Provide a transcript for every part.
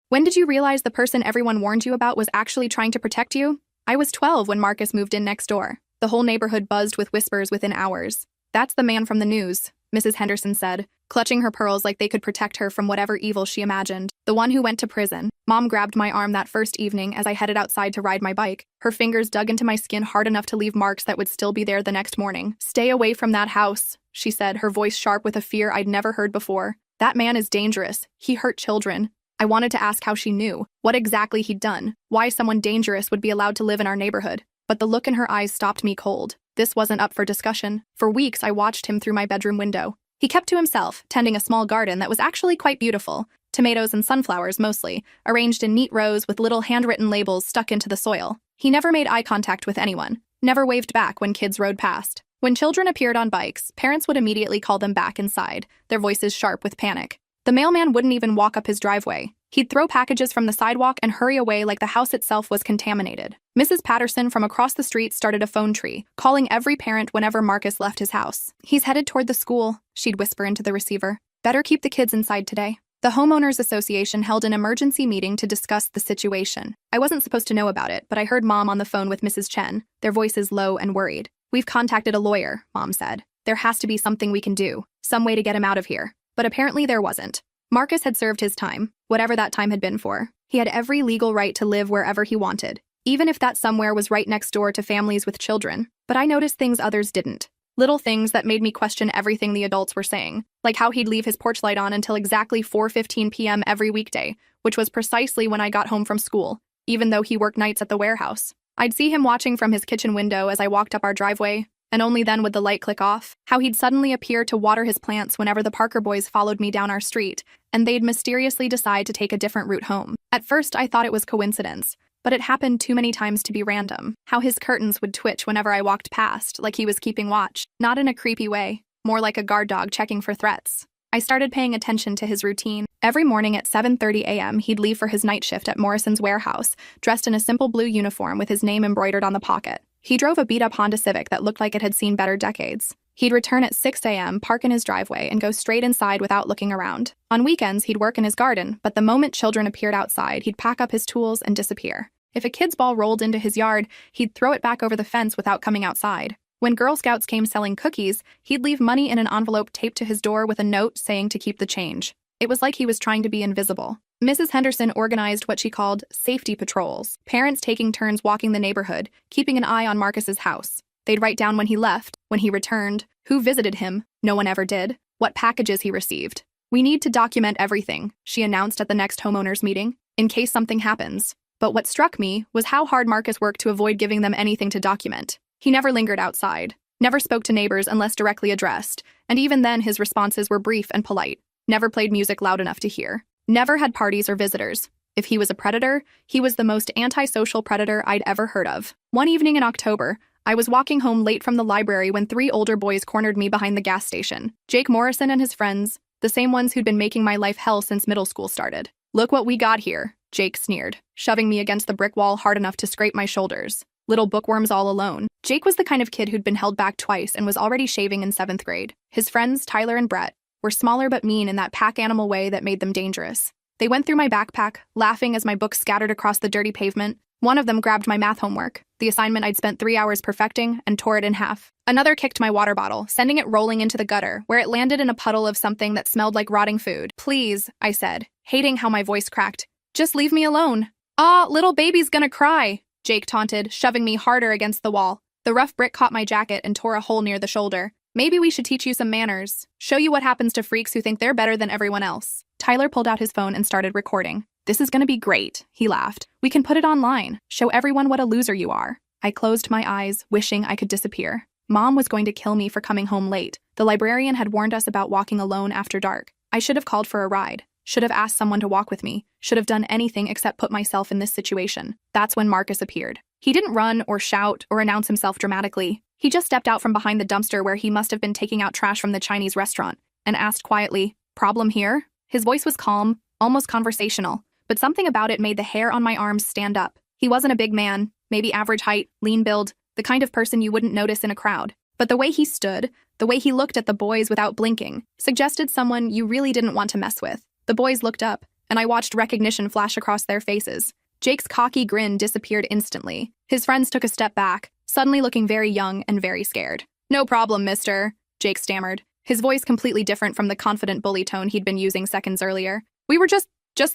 When did you realize the person everyone warned you about was actually trying to protect you? I was 12 when Marcus moved in next door. The whole neighborhood buzzed with whispers within hours. That's the man from the news, Mrs. Henderson said, clutching her pearls like they could protect her from whatever evil she imagined. The one who went to prison. Mom grabbed my arm that first evening as I headed outside to ride my bike. Her fingers dug into my skin hard enough to leave marks that would still be there the next morning. Stay away from that house, she said, her voice sharp with a fear I'd never heard before. That man is dangerous. He hurt children. I wanted to ask how she knew, what exactly he'd done, why someone dangerous would be allowed to live in our neighborhood. But the look in her eyes stopped me cold. This wasn't up for discussion. For weeks, I watched him through my bedroom window. He kept to himself, tending a small garden that was actually quite beautiful. Tomatoes and sunflowers, mostly, arranged in neat rows with little handwritten labels stuck into the soil. He never made eye contact with anyone, never waved back when kids rode past. When children appeared on bikes, parents would immediately call them back inside, their voices sharp with panic. The mailman wouldn't even walk up his driveway. He'd throw packages from the sidewalk and hurry away like the house itself was contaminated. Mrs. Patterson from across the street started a phone tree, calling every parent whenever Marcus left his house. He's headed toward the school, she'd whisper into the receiver. Better keep the kids inside today. The Homeowners Association held an emergency meeting to discuss the situation. I wasn't supposed to know about it, but I heard Mom on the phone with Mrs. Chen, their voices low and worried. We've contacted a lawyer, Mom said. There has to be something we can do, some way to get him out of here. But apparently there wasn't. Marcus had served his time, whatever that time had been for. He had every legal right to live wherever he wanted, even if that somewhere was right next door to families with children. But I noticed things others didn't. Little things that made me question everything the adults were saying, like how he'd leave his porch light on until exactly 4:15 p.m. every weekday, which was precisely when I got home from school, even though he worked nights at the warehouse. I'd see him watching from his kitchen window as I walked up our driveway, and only then would the light click off. How he'd suddenly appear to water his plants whenever the Parker boys followed me down our street, and they'd mysteriously decide to take a different route home. At first, I thought it was coincidence, but it happened too many times to be random. How his curtains would twitch whenever I walked past, like he was keeping watch, not in a creepy way, more like a guard dog checking for threats. I started paying attention to his routine. Every morning at 7:30 a.m., he'd leave for his night shift at Morrison's warehouse, dressed in a simple blue uniform with his name embroidered on the pocket. He drove a beat-up Honda Civic that looked like it had seen better decades. He'd return at 6 a.m., park in his driveway, and go straight inside without looking around. On weekends, he'd work in his garden, but the moment children appeared outside, he'd pack up his tools and disappear. If a kid's ball rolled into his yard, he'd throw it back over the fence without coming outside. When Girl Scouts came selling cookies, he'd leave money in an envelope taped to his door with a note saying to keep the change. It was like he was trying to be invisible. Mrs. Henderson organized what she called safety patrols, parents taking turns walking the neighborhood, keeping an eye on Marcus's house. They'd write down when he left, when he returned, who visited him, no one ever did, what packages he received. We need to document everything, she announced at the next homeowners meeting, in case something happens. But what struck me was how hard Marcus worked to avoid giving them anything to document. He never lingered outside, never spoke to neighbors unless directly addressed, and even then his responses were brief and polite. Never played music loud enough to hear. Never had parties or visitors. If he was a predator, he was the most antisocial predator I'd ever heard of. One evening in October, I was walking home late from the library when 3 older boys cornered me behind the gas station. Jake Morrison and his friends, the same ones who'd been making my life hell since middle school started. "Look what we got here," Jake sneered, shoving me against the brick wall hard enough to scrape my shoulders. Little bookworms all alone. Jake was the kind of kid who'd been held back twice and was already shaving in 7th grade. His friends, Tyler and Brett, were smaller but mean in that pack animal way that made them dangerous. They went through my backpack, laughing as my books scattered across the dirty pavement. One of them grabbed my math homework, the assignment I'd spent 3 hours perfecting, and tore it in half. Another kicked my water bottle, sending it rolling into the gutter, where it landed in a puddle of something that smelled like rotting food. "Please," I said, hating how my voice cracked. "Just leave me alone." "Ah, little baby's gonna cry," Jake taunted, shoving me harder against the wall. The rough brick caught my jacket and tore a hole near the shoulder. "Maybe we should teach you some manners. Show you what happens to freaks who think they're better than everyone else." Tyler pulled out his phone and started recording. "This is gonna be great," he laughed. "We can put it online. Show everyone what a loser you are." I closed my eyes, wishing I could disappear. Mom was going to kill me for coming home late. The librarian had warned us about walking alone after dark. I should have called for a ride. Should have asked someone to walk with me. Should have done anything except put myself in this situation. That's when Marcus appeared. He didn't run or shout or announce himself dramatically. He just stepped out from behind the dumpster where he must have been taking out trash from the Chinese restaurant and asked quietly, "Problem here?" His voice was calm, almost conversational, but something about it made the hair on my arms stand up. He wasn't a big man, maybe average height, lean build, the kind of person you wouldn't notice in a crowd. But the way he stood, the way he looked at the boys without blinking, suggested someone you really didn't want to mess with. The boys looked up, and I watched recognition flash across their faces. Jake's cocky grin disappeared instantly. His friends took a step back, suddenly looking very young and very scared. "No problem, mister," Jake stammered, his voice completely different from the confident bully tone he'd been using seconds earlier. "We were just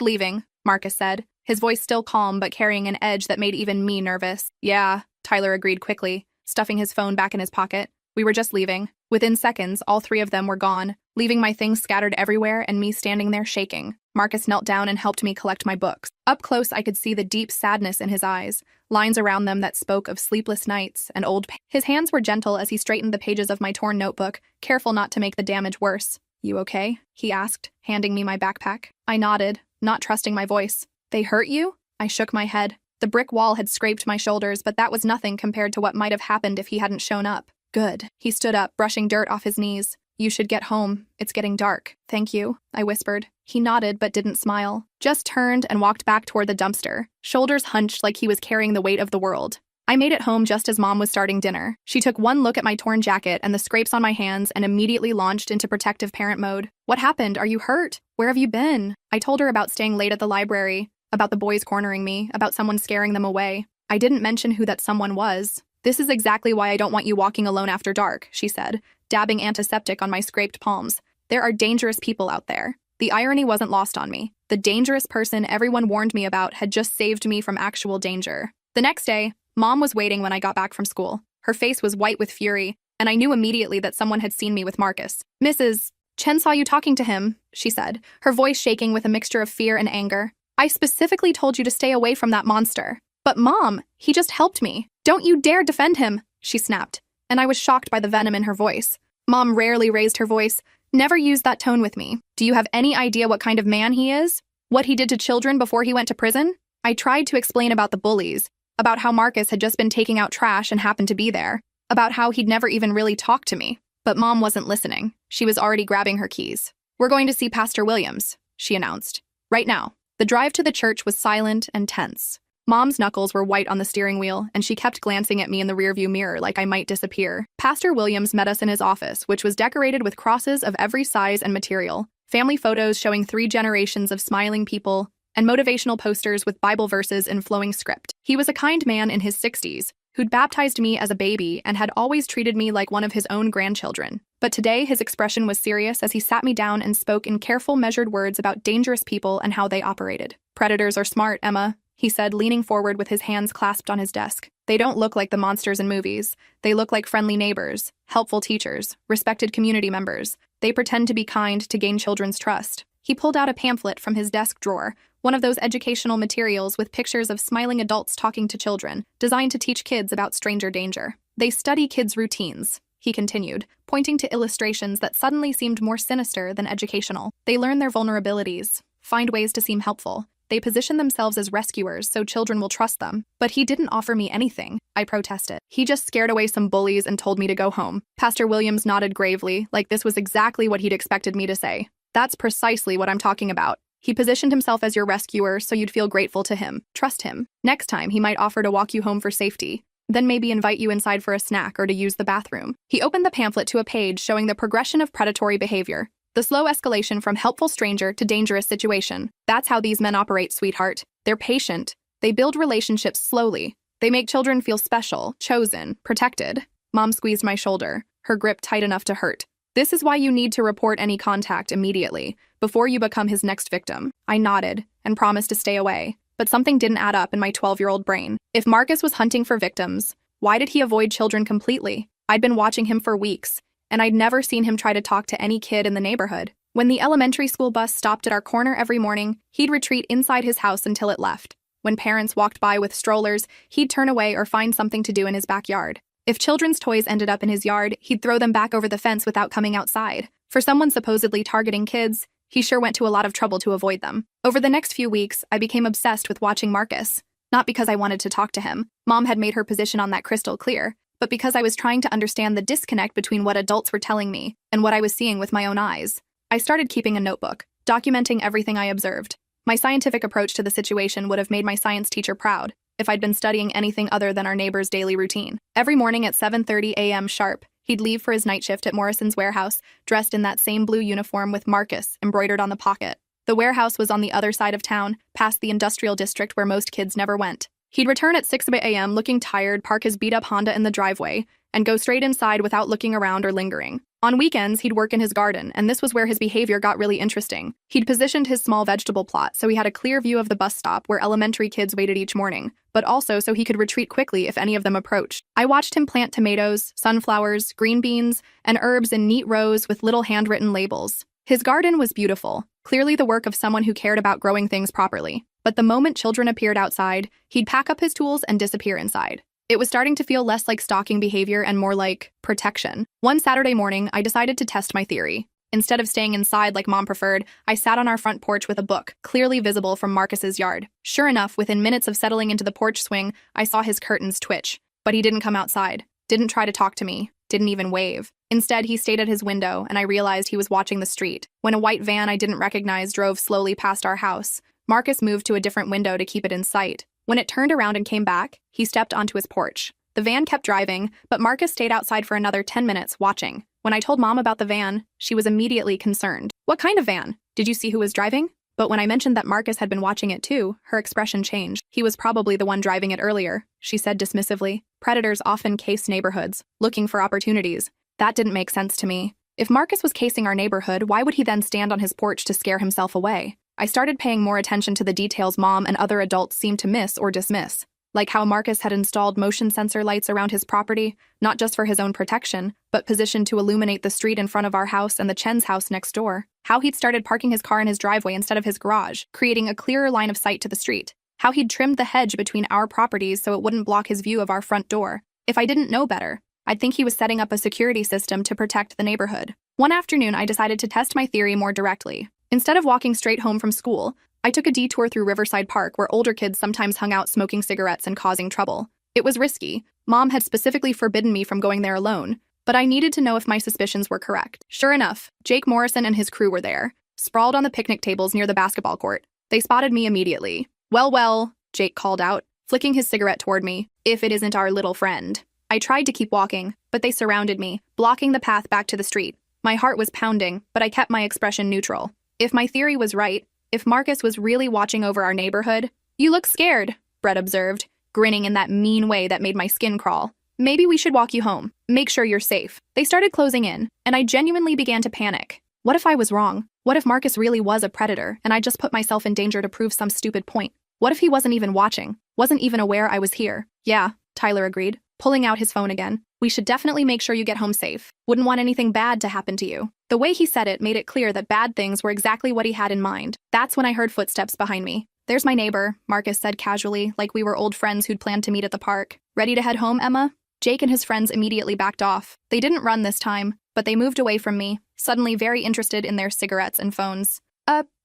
leaving," Marcus said, his voice still calm but carrying an edge that made even me nervous. "Yeah," Tyler agreed quickly, stuffing his phone back in his pocket. "We were just leaving." Within seconds, all three of them were gone, leaving my things scattered everywhere and me standing there shaking. Marcus knelt down and helped me collect my books. Up close, I could see the deep sadness in his eyes, lines around them that spoke of sleepless nights and old pain. His hands were gentle as he straightened the pages of my torn notebook, careful not to make the damage worse. "You okay?" he asked, handing me my backpack. I nodded, not trusting my voice. "They hurt you?" I shook my head. The brick wall had scraped my shoulders, but that was nothing compared to what might have happened if he hadn't shown up. "Good." He stood up, brushing dirt off his knees. "You should get home. It's getting dark." "Thank you," I whispered. He nodded but didn't smile, just turned and walked back toward the dumpster, shoulders hunched like he was carrying the weight of the world. I made it home just as Mom was starting dinner. She took one look at my torn jacket and the scrapes on my hands and immediately launched into protective parent mode. "What happened? Are you hurt? Where have you been?" I told her about staying late at the library, about the boys cornering me, about someone scaring them away. I didn't mention who that someone was. "This is exactly why I don't want you walking alone after dark," she said, dabbing antiseptic on my scraped palms. "There are dangerous people out there." The irony wasn't lost on me. The dangerous person everyone warned me about had just saved me from actual danger. The next day, Mom was waiting when I got back from school. Her face was white with fury, and I knew immediately that someone had seen me with Marcus. "Mrs. Chen saw you talking to him," she said, her voice shaking with a mixture of fear and anger. "I specifically told you to stay away from that monster." "But Mom, he just helped me." "Don't you dare defend him," she snapped, and I was shocked by the venom in her voice. Mom rarely raised her voice. "Never use that tone with me. Do you have any idea what kind of man he is? What he did to children before he went to prison?" I tried to explain about the bullies, about how Marcus had just been taking out trash and happened to be there, about how he'd never even really talked to me. But Mom wasn't listening. She was already grabbing her keys. "We're going to see Pastor Williams," she announced. "Right now." The drive to the church was silent and tense. Mom's knuckles were white on the steering wheel, and she kept glancing at me in the rearview mirror like I might disappear. Pastor Williams met us in his office, which was decorated with crosses of every size and material, family photos showing 3 generations of smiling people, and motivational posters with Bible verses in flowing script. He was a kind man in his 60s, who'd baptized me as a baby and had always treated me like one of his own grandchildren. But today, his expression was serious as he sat me down and spoke in careful, measured words about dangerous people and how they operated. "Predators are smart, Emma," he said, leaning forward with his hands clasped on his desk. "They don't look like the monsters in movies. They look like friendly neighbors, helpful teachers, respected community members. They pretend to be kind to gain children's trust." He pulled out a pamphlet from his desk drawer, one of those educational materials with pictures of smiling adults talking to children, designed to teach kids about stranger danger. "They study kids' routines," he continued, pointing to illustrations that suddenly seemed more sinister than educational. "They learn their vulnerabilities, find ways to seem helpful. They position themselves as rescuers so children will trust them." "But he didn't offer me anything," I protested. "He just scared away some bullies and told me to go home." Pastor Williams nodded gravely, like this was exactly what he'd expected me to say. "That's precisely what I'm talking about. He positioned himself as your rescuer so you'd feel grateful to him. Trust him. Next time, he might offer to walk you home for safety, then maybe invite you inside for a snack or to use the bathroom." He opened the pamphlet to a page showing the progression of predatory behavior. The slow escalation from helpful stranger to dangerous situation. "That's how these men operate, sweetheart. They're patient. They build relationships slowly. They make children feel special, chosen, protected." Mom squeezed my shoulder, her grip tight enough to hurt. "This is why you need to report any contact immediately, before you become his next victim." I nodded and promised to stay away, but something didn't add up in my 12-year-old brain. If Marcus was hunting for victims, why did he avoid children completely? I'd been watching him for weeks, and I'd never seen him try to talk to any kid in the neighborhood. When the elementary school bus stopped at our corner every morning, he'd retreat inside his house until it left. When parents walked by with strollers, he'd turn away or find something to do in his backyard. If children's toys ended up in his yard, he'd throw them back over the fence without coming outside. For someone supposedly targeting kids, he sure went to a lot of trouble to avoid them. Over the next few weeks, I became obsessed with watching Marcus. Not because I wanted to talk to him. Mom had made her position on that crystal clear, but because I was trying to understand the disconnect between what adults were telling me and what I was seeing with my own eyes. I started keeping a notebook, documenting everything I observed. My scientific approach to the situation would have made my science teacher proud if I'd been studying anything other than our neighbor's daily routine. Every morning at 7:30 a.m. sharp, he'd leave for his night shift at Morrison's warehouse, dressed in that same blue uniform with Marcus embroidered on the pocket. The warehouse was on the other side of town, past the industrial district where most kids never went. He'd return at 6 a.m. looking tired, park his beat-up Honda in the driveway, and go straight inside without looking around or lingering. On weekends, he'd work in his garden, and this was where his behavior got really interesting. He'd positioned his small vegetable plot so he had a clear view of the bus stop where elementary kids waited each morning, but also so he could retreat quickly if any of them approached. I watched him plant tomatoes, sunflowers, green beans, and herbs in neat rows with little handwritten labels. His garden was beautiful, clearly the work of someone who cared about growing things properly. But the moment children appeared outside, he'd pack up his tools and disappear inside. It was starting to feel less like stalking behavior and more like protection. One Saturday morning, I decided to test my theory. Instead of staying inside like Mom preferred, I sat on our front porch with a book, clearly visible from Marcus's yard. Sure enough, within minutes of settling into the porch swing, I saw his curtains twitch. But he didn't come outside, didn't try to talk to me, didn't even wave. Instead, he stayed at his window, and I realized he was watching the street. When a white van I didn't recognize drove slowly past our house, Marcus moved to a different window to keep it in sight. When it turned around and came back, he stepped onto his porch. The van kept driving, but Marcus stayed outside for another 10 minutes watching. When I told Mom about the van, she was immediately concerned. What kind of van? Did you see who was driving? But when I mentioned that Marcus had been watching it too, her expression changed. He was probably the one driving it earlier, she said dismissively. Predators often case neighborhoods, looking for opportunities. That didn't make sense to me. If Marcus was casing our neighborhood, why would he then stand on his porch to scare himself away? I started paying more attention to the details Mom and other adults seemed to miss or dismiss, like how Marcus had installed motion sensor lights around his property, not just for his own protection, but positioned to illuminate the street in front of our house and the Chen's house next door. How he'd started parking his car in his driveway instead of his garage, creating a clearer line of sight to the street. How he'd trimmed the hedge between our properties so it wouldn't block his view of our front door. If I didn't know better, I'd think he was setting up a security system to protect the neighborhood. One afternoon, I decided to test my theory more directly. Instead of walking straight home from school, I took a detour through Riverside Park where older kids sometimes hung out smoking cigarettes and causing trouble. It was risky. Mom had specifically forbidden me from going there alone, but I needed to know if my suspicions were correct. Sure enough, Jake Morrison and his crew were there, sprawled on the picnic tables near the basketball court. They spotted me immediately. Well, Jake called out, flicking his cigarette toward me. If it isn't our little friend. I tried to keep walking, but they surrounded me, blocking the path back to the street. My heart was pounding, but I kept my expression neutral. If my theory was right, if Marcus was really watching over our neighborhood— "You look scared," Brett observed, grinning in that mean way that made my skin crawl. "Maybe we should walk you home. Make sure you're safe." They started closing in, and I genuinely began to panic. What if I was wrong? What if Marcus really was a predator, and I just put myself in danger to prove some stupid point? What if he wasn't even watching, wasn't even aware I was here? Yeah, Tyler agreed, pulling out his phone again. "We should definitely make sure you get home safe. Wouldn't want anything bad to happen to you." The way he said it made it clear that bad things were exactly what he had in mind. That's when I heard footsteps behind me. "There's my neighbor," Marcus said casually, like we were old friends who'd planned to meet at the park. "Ready to head home, Emma?" Jake and his friends immediately backed off. They didn't run this time, but they moved away from me, suddenly very interested in their cigarettes and phones.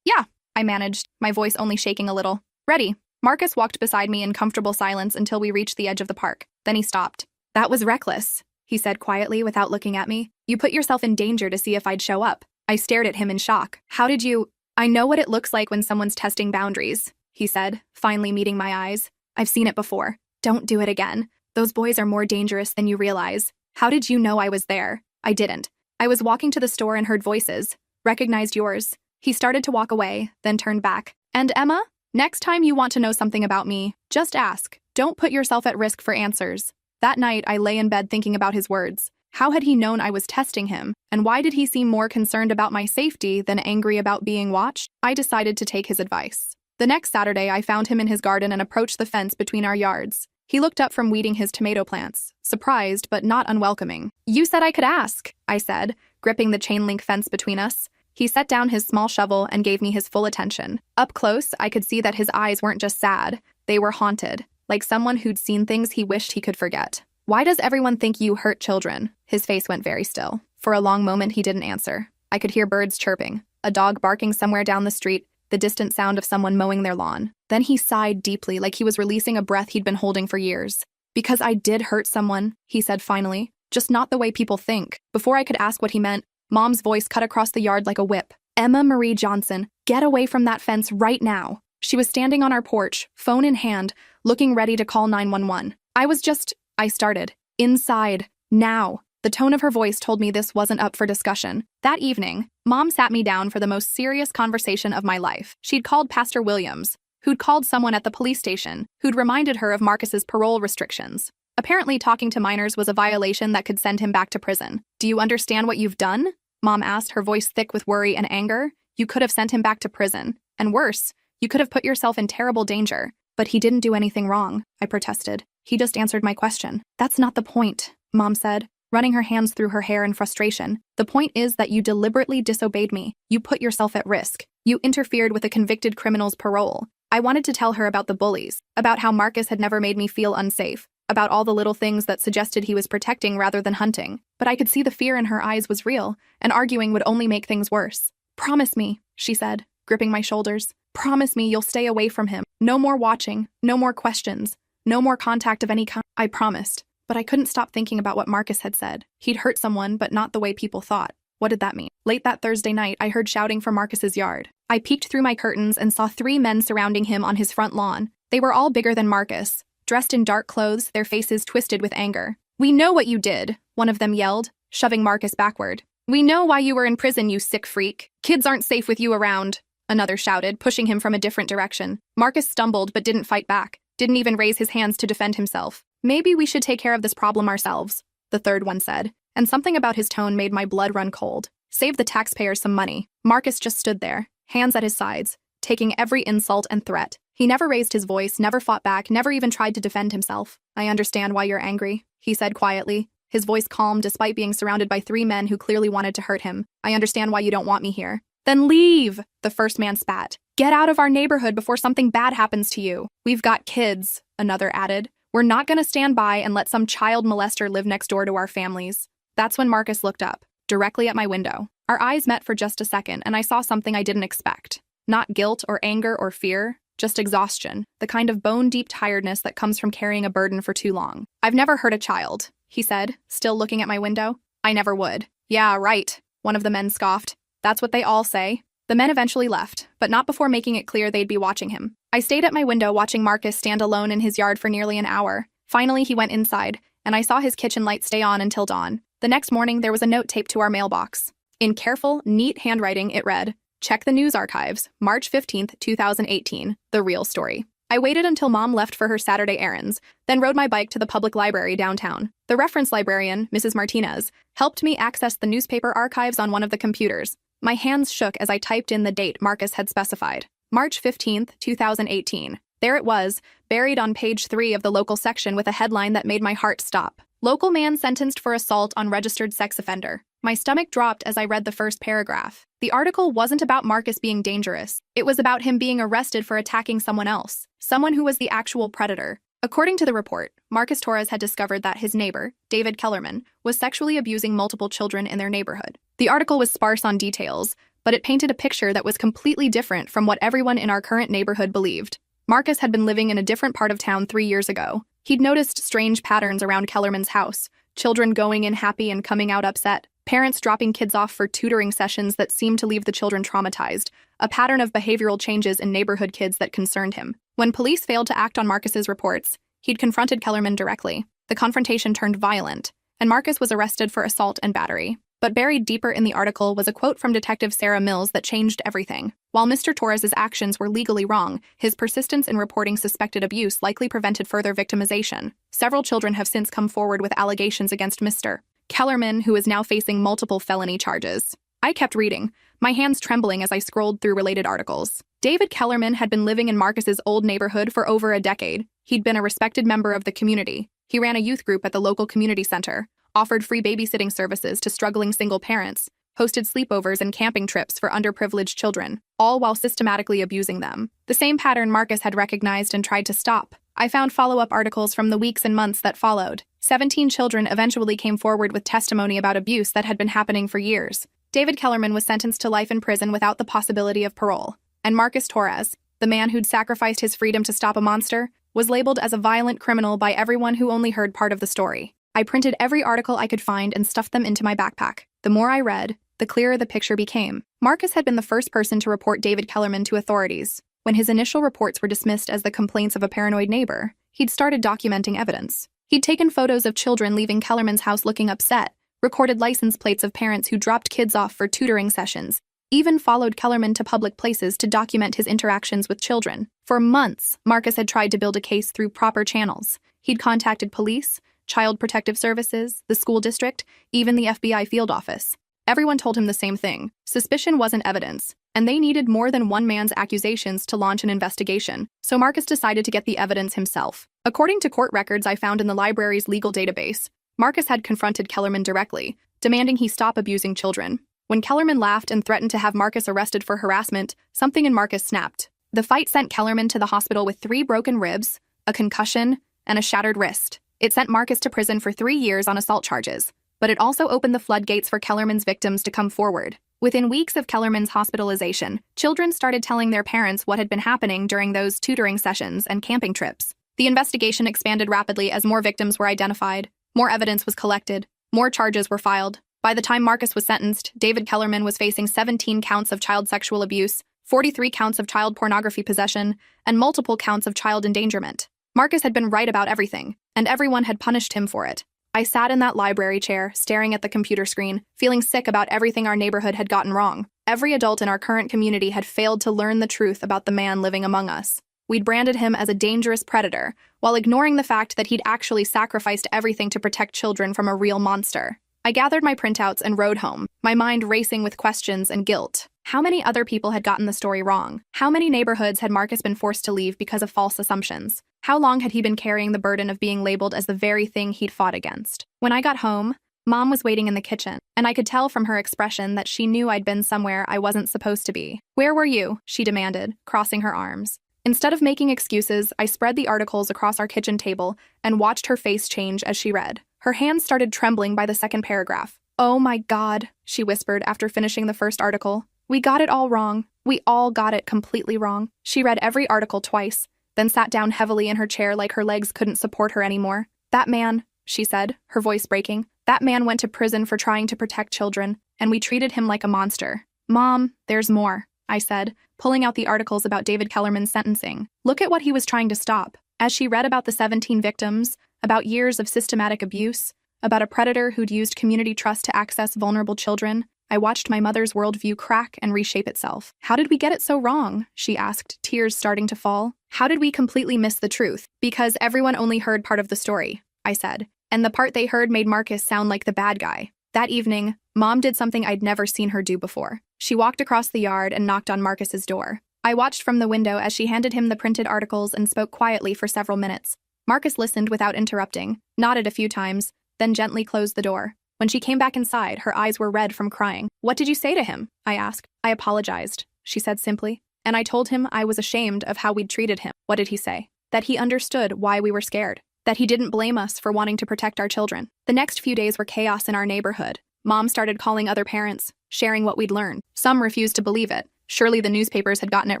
Yeah," I managed, my voice only shaking a little. "Ready." Marcus walked beside me in comfortable silence until we reached the edge of the park. Then he stopped. "That was reckless," he said quietly without looking at me. "You put yourself in danger to see if I'd show up." I stared at him in shock. "How did you—" "I know what it looks like when someone's testing boundaries," he said, finally meeting my eyes. "I've seen it before. Don't do it again. Those boys are more dangerous than you realize. How did you know I was there?" "I didn't. I was walking to the store and heard voices. Recognized yours." He started to walk away, then turned back. "And Emma? Next time you want to know something about me, just ask. Don't put yourself at risk for answers." That night, I lay in bed thinking about his words. How had he known I was testing him? And why did he seem more concerned about my safety than angry about being watched? I decided to take his advice. The next Saturday, I found him in his garden and approached the fence between our yards. He looked up from weeding his tomato plants, surprised but not unwelcoming. "You said I could ask," I said, gripping the chain-link fence between us. He set down his small shovel and gave me his full attention. Up close, I could see that his eyes weren't just sad. They were haunted, like someone who'd seen things he wished he could forget. "Why does everyone think you hurt children?" His face went very still. For a long moment, he didn't answer. I could hear birds chirping, a dog barking somewhere down the street, the distant sound of someone mowing their lawn. Then he sighed deeply, like he was releasing a breath he'd been holding for years. "Because I did hurt someone," he said finally, "just not the way people think." Before I could ask what he meant, Mom's voice cut across the yard like a whip. "Emma Marie Johnson, get away from that fence right now." She was standing on our porch, phone in hand, looking ready to call 911. I started. "Inside. Now." The tone of her voice told me this wasn't up for discussion. That evening, Mom sat me down for the most serious conversation of my life. She'd called Pastor Williams, who'd called someone at the police station, who'd reminded her of Marcus's parole restrictions. Apparently, talking to minors was a violation that could send him back to prison. "Do you understand what you've done?" Mom asked, her voice thick with worry and anger. "You could have sent him back to prison. And worse, you could have put yourself in terrible danger." "But he didn't do anything wrong," I protested. "He just answered my question." "That's not the point," Mom said, running her hands through her hair in frustration. "The point is that you deliberately disobeyed me. You put yourself at risk. You interfered with a convicted criminal's parole." I wanted to tell her about the bullies, about how Marcus had never made me feel unsafe, about all the little things that suggested he was protecting rather than hunting. But I could see the fear in her eyes was real, and arguing would only make things worse. "Promise me," she said, gripping my shoulders. "Promise me you'll stay away from him. No more watching, no more questions, no more contact of any kind." I promised, but I couldn't stop thinking about what Marcus had said. He'd hurt someone, but not the way people thought. What did that mean? Late that Thursday night, I heard shouting from Marcus's yard. I peeked through my curtains and saw 3 men surrounding him on his front lawn. They were all bigger than Marcus, dressed in dark clothes, their faces twisted with anger. "We know what you did," one of them yelled, shoving Marcus backward. "We know why you were in prison, you sick freak. Kids aren't safe with you around," another shouted, pushing him from a different direction. Marcus stumbled but didn't fight back, didn't even raise his hands to defend himself. "Maybe we should take care of this problem ourselves," the third one said, and something about his tone made my blood run cold. "Save the taxpayers some money." Marcus just stood there, hands at his sides, taking every insult and threat. He never raised his voice, never fought back, never even tried to defend himself. "I understand why you're angry," he said quietly, his voice calm despite being surrounded by 3 men who clearly wanted to hurt him. "I understand why you don't want me here." "Then leave," the first man spat. "Get out of our neighborhood before something bad happens to you." "We've got kids," another added. "We're not going to stand by and let some child molester live next door to our families." That's when Marcus looked up, directly at my window. Our eyes met for just a second, and I saw something I didn't expect. Not guilt or anger or fear, just exhaustion, the kind of bone-deep tiredness that comes from carrying a burden for too long. "I've never hurt a child," he said, still looking at my window. "I never would." "Yeah, right," one of the men scoffed. "That's what they all say." The men eventually left, but not before making it clear they'd be watching him. I stayed at my window watching Marcus stand alone in his yard for nearly an hour. Finally, he went inside, and I saw his kitchen light stay on until dawn. The next morning, there was a note taped to our mailbox. In careful, neat handwriting, it read, "Check the news archives, March 15th, 2018, the real story." I waited until Mom left for her Saturday errands, then rode my bike to the public library downtown. The reference librarian, Mrs. Martinez, helped me access the newspaper archives on one of the computers. My hands shook as I typed in the date Marcus had specified. March 15th, 2018. There it was, buried on page 3 of the local section with a headline that made my heart stop. "Local man sentenced for assault on registered sex offender." My stomach dropped as I read the first paragraph. The article wasn't about Marcus being dangerous. It was about him being arrested for attacking someone else, someone who was the actual predator. According to the report, Marcus Torres had discovered that his neighbor, David Kellerman, was sexually abusing multiple children in their neighborhood. The article was sparse on details, but it painted a picture that was completely different from what everyone in our current neighborhood believed. Marcus had been living in a different part of town 3 years ago. He'd noticed strange patterns around Kellerman's house, children going in happy and coming out upset, parents dropping kids off for tutoring sessions that seemed to leave the children traumatized, a pattern of behavioral changes in neighborhood kids that concerned him. When police failed to act on Marcus's reports, he'd confronted Kellerman directly. The confrontation turned violent, and Marcus was arrested for assault and battery. But buried deeper in the article was a quote from Detective Sarah Mills that changed everything. While Mr. Torres's actions were legally wrong, his persistence in reporting suspected abuse likely prevented further victimization. Several children have since come forward with allegations against Mr. Kellerman, who is now facing multiple felony charges. I kept reading, my hands trembling as I scrolled through related articles. David Kellerman had been living in Marcus's old neighborhood for over a decade. He'd been a respected member of the community. He ran a youth group at the local community center, offered free babysitting services to struggling single parents, hosted sleepovers and camping trips for underprivileged children, all while systematically abusing them. The same pattern Marcus had recognized and tried to stop. I found follow-up articles from the weeks and months that followed. 17 children eventually came forward with testimony about abuse that had been happening for years. David Kellerman was sentenced to life in prison without the possibility of parole. And Marcus Torres, the man who'd sacrificed his freedom to stop a monster, was labeled as a violent criminal by everyone who only heard part of the story. I printed every article I could find and stuffed them into my backpack. The more I read, the clearer the picture became. Marcus had been the first person to report David Kellerman to authorities. When his initial reports were dismissed as the complaints of a paranoid neighbor, he'd started documenting evidence. He'd taken photos of children leaving Kellerman's house looking upset, recorded license plates of parents who dropped kids off for tutoring sessions, even followed Kellerman to public places to document his interactions with children. For months, Marcus had tried to build a case through proper channels. He'd contacted police, Child Protective Services, the school district, even the FBI field office. Everyone told him the same thing. Suspicion wasn't evidence, and they needed more than one man's accusations to launch an investigation, so Marcus decided to get the evidence himself. According to court records I found in the library's legal database, Marcus had confronted Kellerman directly, demanding he stop abusing children. When Kellerman laughed and threatened to have Marcus arrested for harassment, something in Marcus snapped. The fight sent Kellerman to the hospital with 3 broken ribs, a concussion, and a shattered wrist. It sent Marcus to prison for 3 years on assault charges, but it also opened the floodgates for Kellerman's victims to come forward. Within weeks of Kellerman's hospitalization, children started telling their parents what had been happening during those tutoring sessions and camping trips. The investigation expanded rapidly as more victims were identified, more evidence was collected, more charges were filed. By the time Marcus was sentenced, David Kellerman was facing 17 counts of child sexual abuse, 43 counts of child pornography possession, and multiple counts of child endangerment. Marcus had been right about everything, and everyone had punished him for it. I sat in that library chair, staring at the computer screen, feeling sick about everything our neighborhood had gotten wrong. Every adult in our current community had failed to learn the truth about the man living among us. We'd branded him as a dangerous predator, while ignoring the fact that he'd actually sacrificed everything to protect children from a real monster. I gathered my printouts and rode home, my mind racing with questions and guilt. How many other people had gotten the story wrong? How many neighborhoods had Marcus been forced to leave because of false assumptions? How long had he been carrying the burden of being labeled as the very thing he'd fought against? When I got home, Mom was waiting in the kitchen, and I could tell from her expression that she knew I'd been somewhere I wasn't supposed to be. "Where were you?" she demanded, crossing her arms. Instead of making excuses, I spread the articles across our kitchen table and watched her face change as she read. Her hands started trembling by the second paragraph. "Oh my God," she whispered after finishing the first article. "We got it all wrong. We all got it completely wrong." She read every article twice, then sat down heavily in her chair like her legs couldn't support her anymore. "That man," she said, her voice breaking, "that man went to prison for trying to protect children, and we treated him like a monster." "Mom, there's more," I said, pulling out the articles about David Kellerman's sentencing. "Look at what he was trying to stop." As she read about the 17 victims, about years of systematic abuse, about a predator who'd used community trust to access vulnerable children, I watched my mother's worldview crack and reshape itself. "How did we get it so wrong?" she asked, tears starting to fall. "How did we completely miss the truth?" "Because everyone only heard part of the story," I said, and the part they heard made Marcus sound like the bad guy. That evening, Mom did something I'd never seen her do before. She walked across the yard and knocked on Marcus's door. I watched from the window as she handed him the printed articles and spoke quietly for several minutes. Marcus listened without interrupting, nodded a few times, then gently closed the door. When she came back inside, her eyes were red from crying. "What did you say to him?" I asked. "I apologized," she said simply, "and I told him I was ashamed of how we'd treated him." "What did he say?" "That he understood why we were scared. That he didn't blame us for wanting to protect our children." The next few days were chaos in our neighborhood. Mom started calling other parents, sharing what we'd learned. Some refused to believe it. Surely the newspapers had gotten it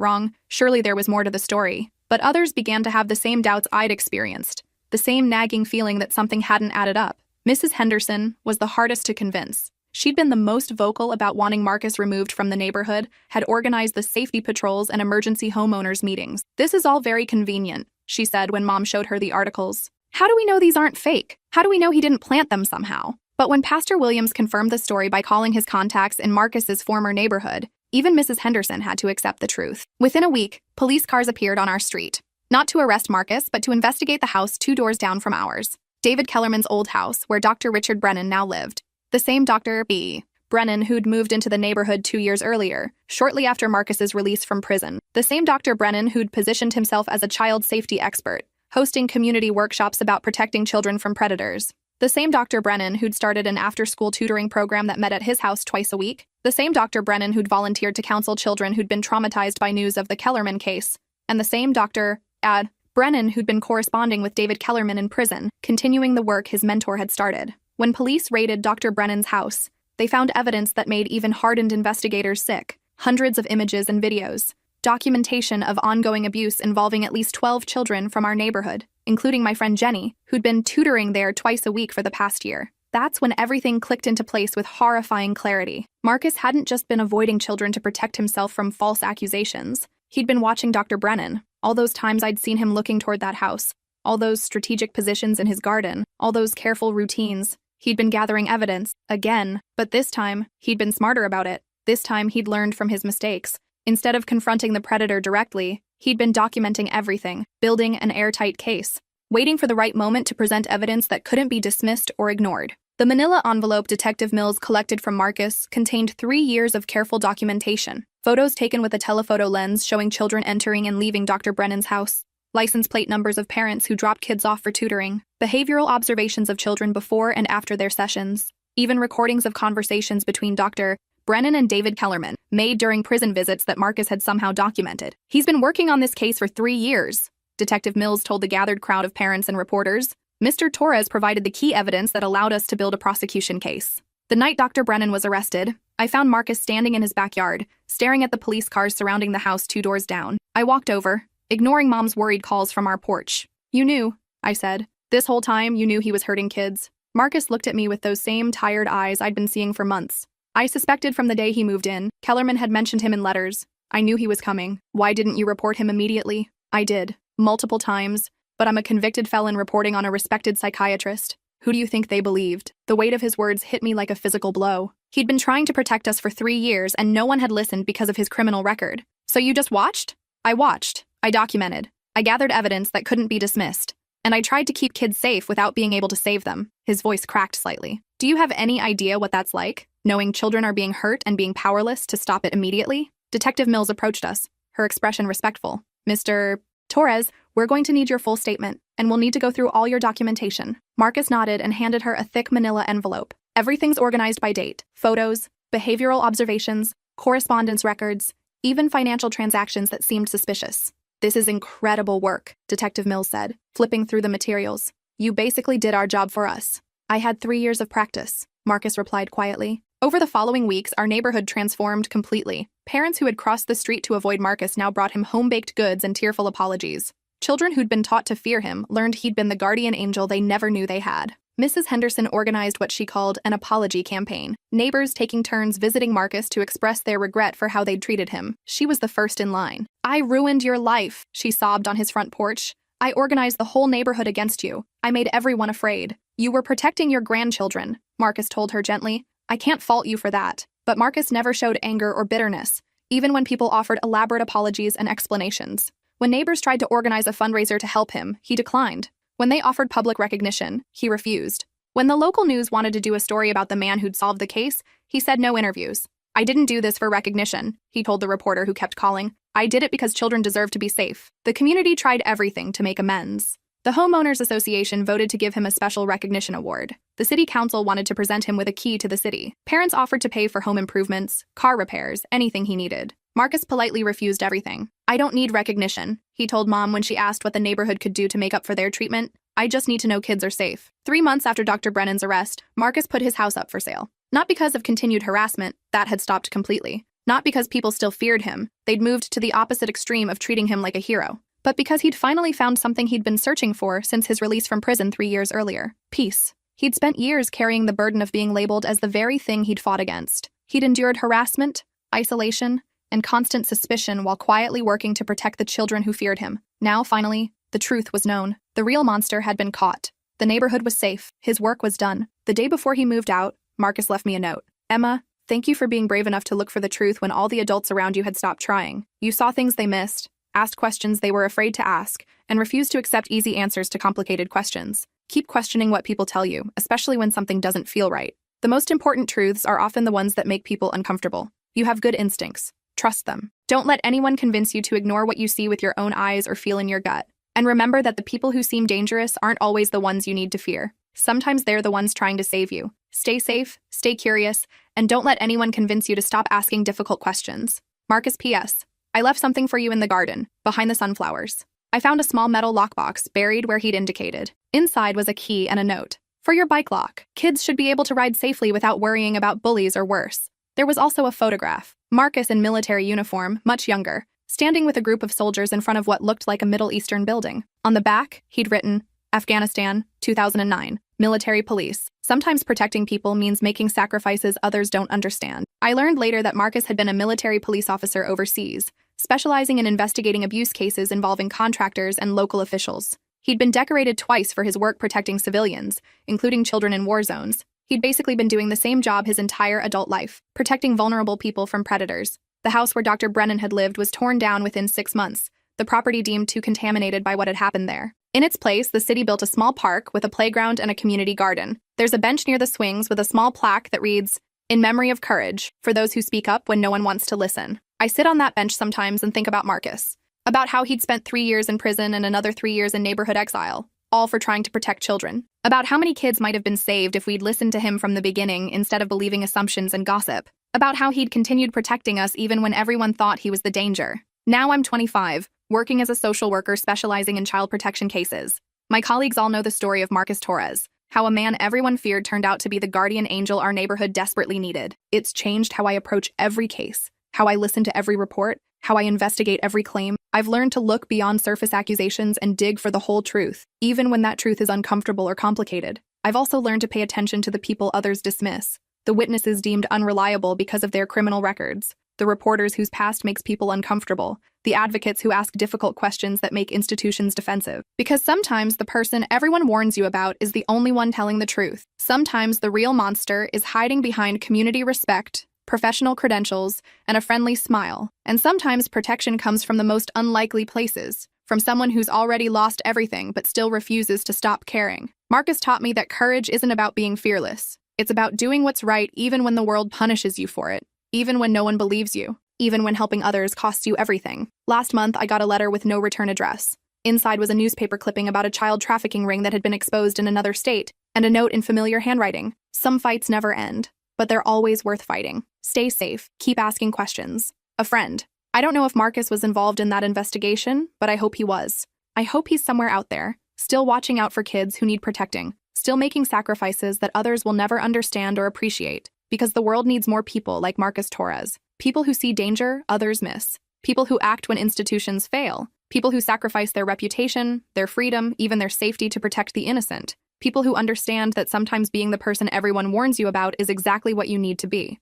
wrong. Surely there was more to the story. But others began to have the same doubts I'd experienced, the same nagging feeling that something hadn't added up. Mrs. Henderson was the hardest to convince. She'd been the most vocal about wanting Marcus removed from the neighborhood, had organized the safety patrols and emergency homeowners meetings. "This is all very convenient," she said when Mom showed her the articles. "How do we know these aren't fake? How do we know he didn't plant them somehow?" But when Pastor Williams confirmed the story by calling his contacts in Marcus's former neighborhood, even Mrs. Henderson had to accept the truth. Within a week, police cars appeared on our street. Not to arrest Marcus, but to investigate the house 2 doors down from ours. David Kellerman's old house, where Dr. Richard Brennan now lived. The same Dr. B. Brennan who'd moved into the neighborhood 2 years earlier, shortly after Marcus's release from prison. The same Dr. Brennan who'd positioned himself as a child safety expert, hosting community workshops about protecting children from predators. The same Dr. Brennan who'd started an after-school tutoring program that met at his house twice a week. The same Dr. Brennan who'd volunteered to counsel children who'd been traumatized by news of the Kellerman case. And the same Dr. Brennan who'd been corresponding with David Kellerman in prison, continuing the work his mentor had started. When police raided Dr. Brennan's house, they found evidence that made even hardened investigators sick. Hundreds of images and videos. Documentation of ongoing abuse involving at least 12 children from our neighborhood, including my friend Jenny, who'd been tutoring there twice a week for the past year. That's when everything clicked into place with horrifying clarity. Marcus hadn't just been avoiding children to protect himself from false accusations. He'd been watching Dr. Brennan. All those times I'd seen him looking toward that house. All those strategic positions in his garden. All those careful routines. He'd been gathering evidence, again, but this time, he'd been smarter about it. This time, he'd learned from his mistakes. Instead of confronting the predator directly, he'd been documenting everything, building an airtight case, waiting for the right moment to present evidence that couldn't be dismissed or ignored. The manila envelope Detective Mills collected from Marcus contained 3 years of careful documentation. Photos taken with a telephoto lens showing children entering and leaving Dr. Brennan's house, license plate numbers of parents who dropped kids off for tutoring, behavioral observations of children before and after their sessions, even recordings of conversations between Dr. Brennan and David Kellerman, made during prison visits that Marcus had somehow documented. He's been working on this case for 3 years, Detective Mills told the gathered crowd of parents and reporters. Mr. Torres provided the key evidence that allowed us to build a prosecution case. The night Dr. Brennan was arrested, I found Marcus standing in his backyard, staring at the police cars surrounding the house 2 doors down. I walked over, ignoring Mom's worried calls from our porch. "You knew," I said. "This whole time, you knew he was hurting kids." Marcus looked at me with those same tired eyes I'd been seeing for months. I suspected from the day he moved in. Kellerman had mentioned him in letters. I knew he was coming. "Why didn't you report him immediately?" "I did. Multiple times. But I'm a convicted felon reporting on a respected psychiatrist. Who do you think they believed?" The weight of his words hit me like a physical blow. He'd been trying to protect us for 3 years and no one had listened because of his criminal record. "So you just watched?" "I watched. I documented. I gathered evidence that couldn't be dismissed. And I tried to keep kids safe without being able to save them." His voice cracked slightly. "Do you have any idea what that's like? Knowing children are being hurt and being powerless to stop it immediately?" Detective Mills approached us, her expression respectful. "Mr. Torres, we're going to need your full statement, and we'll need to go through all your documentation." Marcus nodded and handed her a thick manila envelope. "Everything's organized by date. Photos, behavioral observations, correspondence records, even financial transactions that seemed suspicious." "This is incredible work," Detective Mills said, flipping through the materials. "You basically did our job for us." "I had 3 years of practice," Marcus replied quietly. Over the following weeks, our neighborhood transformed completely. Parents who had crossed the street to avoid Marcus now brought him home-baked goods and tearful apologies. Children who'd been taught to fear him learned he'd been the guardian angel they never knew they had. Mrs. Henderson organized what she called an apology campaign, neighbors taking turns visiting Marcus to express their regret for how they'd treated him. She was the first in line. "I ruined your life," she sobbed on his front porch. "I organized the whole neighborhood against you. I made everyone afraid. You were protecting your grandchildren," Marcus told her gently. "I can't fault you for that." But Marcus never showed anger or bitterness, even when people offered elaborate apologies and explanations. When neighbors tried to organize a fundraiser to help him, he declined. When they offered public recognition, he refused. When the local news wanted to do a story about the man who'd solved the case, he said no interviews. "I didn't do this for recognition," he told the reporter who kept calling. "I did it because children deserve to be safe." The community tried everything to make amends. The Homeowners Association voted to give him a special recognition award. The city council wanted to present him with a key to the city. Parents offered to pay for home improvements, car repairs, anything he needed. Marcus politely refused everything. "I don't need recognition," he told Mom when she asked what the neighborhood could do to make up for their treatment. "I just need to know kids are safe." 3 months after Dr. Brennan's arrest, Marcus put his house up for sale. Not because of continued harassment, that had stopped completely. Not because people still feared him, they'd moved to the opposite extreme of treating him like a hero. But because he'd finally found something he'd been searching for since his release from prison 3 years earlier: peace. He'd spent years carrying the burden of being labeled as the very thing he'd fought against. He'd endured harassment, isolation, and constant suspicion while quietly working to protect the children who feared him. Now, finally, the truth was known. The real monster had been caught. The neighborhood was safe. His work was done. The day before he moved out, Marcus left me a note. "Emma, thank you for being brave enough to look for the truth when all the adults around you had stopped trying. You saw things they missed, asked questions they were afraid to ask, and refused to accept easy answers to complicated questions. Keep questioning what people tell you, especially when something doesn't feel right. The most important truths are often the ones that make people uncomfortable. You have good instincts. Trust them. Don't let anyone convince you to ignore what you see with your own eyes or feel in your gut. And remember that the people who seem dangerous aren't always the ones you need to fear. Sometimes they're the ones trying to save you. Stay safe, stay curious, and don't let anyone convince you to stop asking difficult questions." Marcus P.S. I left something for you in the garden, behind the sunflowers. I found a small metal lockbox buried where he'd indicated. Inside was a key and a note. "For your bike lock. Kids should be able to ride safely without worrying about bullies or worse." There was also a photograph. Marcus in military uniform, much younger, standing with a group of soldiers in front of what looked like a Middle Eastern building. On the back, he'd written, "Afghanistan, 2009. Military police. Sometimes protecting people means making sacrifices others don't understand." I learned later that Marcus had been a military police officer overseas, specializing in investigating abuse cases involving contractors and local officials. He'd been decorated twice for his work protecting civilians, including children in war zones. He'd basically been doing the same job his entire adult life, protecting vulnerable people from predators. The house where Dr. Brennan had lived was torn down within 6 months, the property deemed too contaminated by what had happened there. In its place, the city built a small park with a playground and a community garden. There's a bench near the swings with a small plaque that reads, "In memory of courage, for those who speak up when no one wants to listen." I sit on that bench sometimes and think about Marcus, about how he'd spent 3 years in prison and another 3 years in neighborhood exile, all for trying to protect children. About how many kids might have been saved if we'd listened to him from the beginning instead of believing assumptions and gossip. About how he'd continued protecting us even when everyone thought he was the danger. Now I'm 25, working as a social worker specializing in child protection cases. My colleagues all know the story of Marcus Torres, how a man everyone feared turned out to be the guardian angel our neighborhood desperately needed. It's changed how I approach every case, how I listen to every report, how I investigate every claim. I've learned to look beyond surface accusations and dig for the whole truth, even when that truth is uncomfortable or complicated. I've also learned to pay attention to the people others dismiss, the witnesses deemed unreliable because of their criminal records, the reporters whose past makes people uncomfortable, the advocates who ask difficult questions that make institutions defensive. Because sometimes the person everyone warns you about is the only one telling the truth. Sometimes the real monster is hiding behind community respect, professional credentials, and a friendly smile. And sometimes protection comes from the most unlikely places, from someone who's already lost everything but still refuses to stop caring. Marcus taught me that courage isn't about being fearless. It's about doing what's right even when the world punishes you for it, even when no one believes you, even when helping others costs you everything. Last month, I got a letter with no return address. Inside was a newspaper clipping about a child trafficking ring that had been exposed in another state, and a note in familiar handwriting. Some fights never end, but they're always worth fighting. Stay safe. Keep asking questions. A friend. I don't know if Marcus was involved in that investigation, but I hope he was. I hope he's somewhere out there, still watching out for kids who need protecting, still making sacrifices that others will never understand or appreciate, because the world needs more people like Marcus Torres. People who see danger others miss. People who act when institutions fail. People who sacrifice their reputation, their freedom, even their safety to protect the innocent. People who understand that sometimes being the person everyone warns you about is exactly what you need to be.